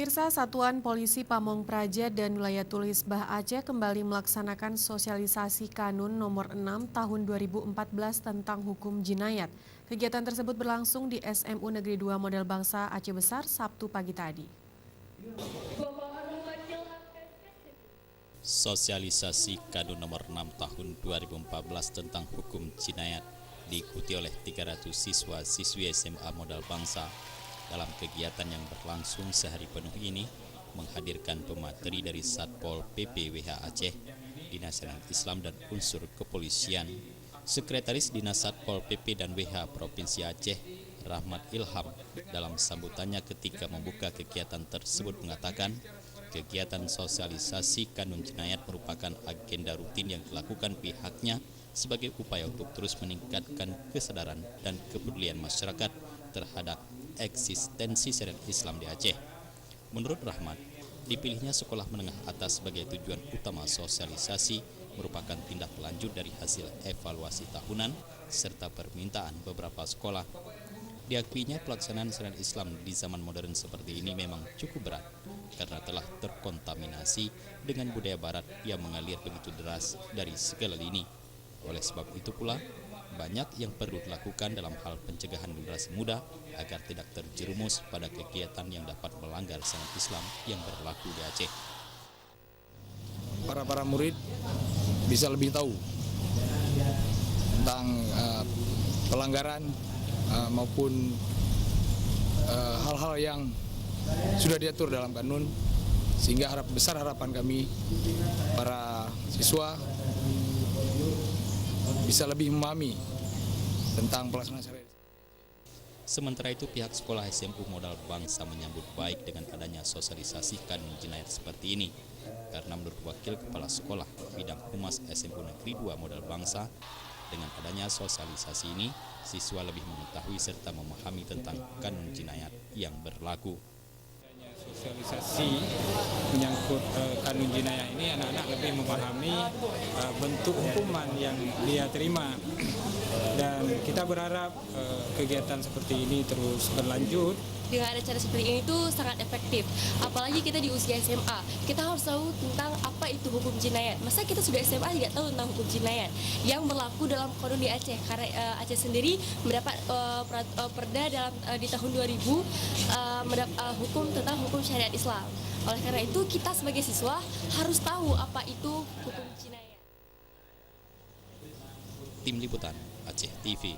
Pemirsa, Satuan Polisi Pamong Praja dan Wilayah Tulis Bah Aceh kembali melaksanakan sosialisasi Kanun Nomor 6 Tahun 2014 tentang hukum jinayat. Kegiatan tersebut berlangsung di SMU Negeri 2 Model Bangsa Aceh Besar Sabtu pagi tadi. Sosialisasi Kanun Nomor 6 Tahun 2014 tentang hukum jinayat diikuti oleh 300 siswa-siswi SMA Modal Bangsa. Dalam kegiatan yang berlangsung sehari penuh ini, menghadirkan pemateri dari Satpol PP WH Aceh, Dinas Syariat Islam dan unsur kepolisian. Sekretaris Dinas Satpol PP dan WH Provinsi Aceh, Rahmat Ilham, dalam sambutannya ketika membuka kegiatan tersebut mengatakan, kegiatan sosialisasi kanun jinayat merupakan agenda rutin yang dilakukan pihaknya sebagai upaya untuk terus meningkatkan kesadaran dan kepedulian masyarakat terhadap eksistensi syariat Islam di Aceh. Menurut Rahmat, dipilihnya sekolah menengah atas sebagai tujuan utama sosialisasi merupakan tindak lanjut dari hasil evaluasi tahunan serta permintaan beberapa sekolah. Diakuinya pelaksanaan syariat Islam di zaman modern seperti ini memang cukup berat karena telah terkontaminasi dengan budaya barat yang mengalir begitu deras dari segala lini. Oleh sebab itu pula, banyak yang perlu dilakukan dalam hal pencegahan generasi muda agar tidak terjerumus pada kegiatan yang dapat melanggar syariat Islam yang berlaku di Aceh. Para murid bisa lebih tahu tentang pelanggaran maupun hal-hal yang sudah diatur dalam kanun, sehingga harapan kami para siswa bisa lebih memahami tentang pelaksanaan syariat. Sementara itu, pihak sekolah SMU Modal Bangsa menyambut baik dengan adanya sosialisasi kanun jinayat seperti ini. Karena menurut Wakil Kepala Sekolah Bidang Humas SMU Negeri 2 Modal Bangsa, dengan adanya sosialisasi ini, siswa lebih mengetahui serta memahami tentang kanun jinayat yang berlaku. Sosialisasi menyangkut kanun jinayah ini, anak-anak lebih memahami bentuk hukuman yang dia terima, dan kita berharap kegiatan seperti ini terus berlanjut. Dengan ada cara seperti ini tuh sangat efektif, apalagi kita di usia SMA, kita harus tahu tentang apa itu hukum jinayat. Masa kita sudah SMA tidak tahu tentang hukum jinayat yang berlaku dalam kanun di Aceh, karena Aceh sendiri mendapat perda di tahun 2000 hukum tentang hukum syariat Islam. Oleh karena itu kita sebagai siswa harus tahu apa itu hukum jinayat. Tim Liputan Aceh TV.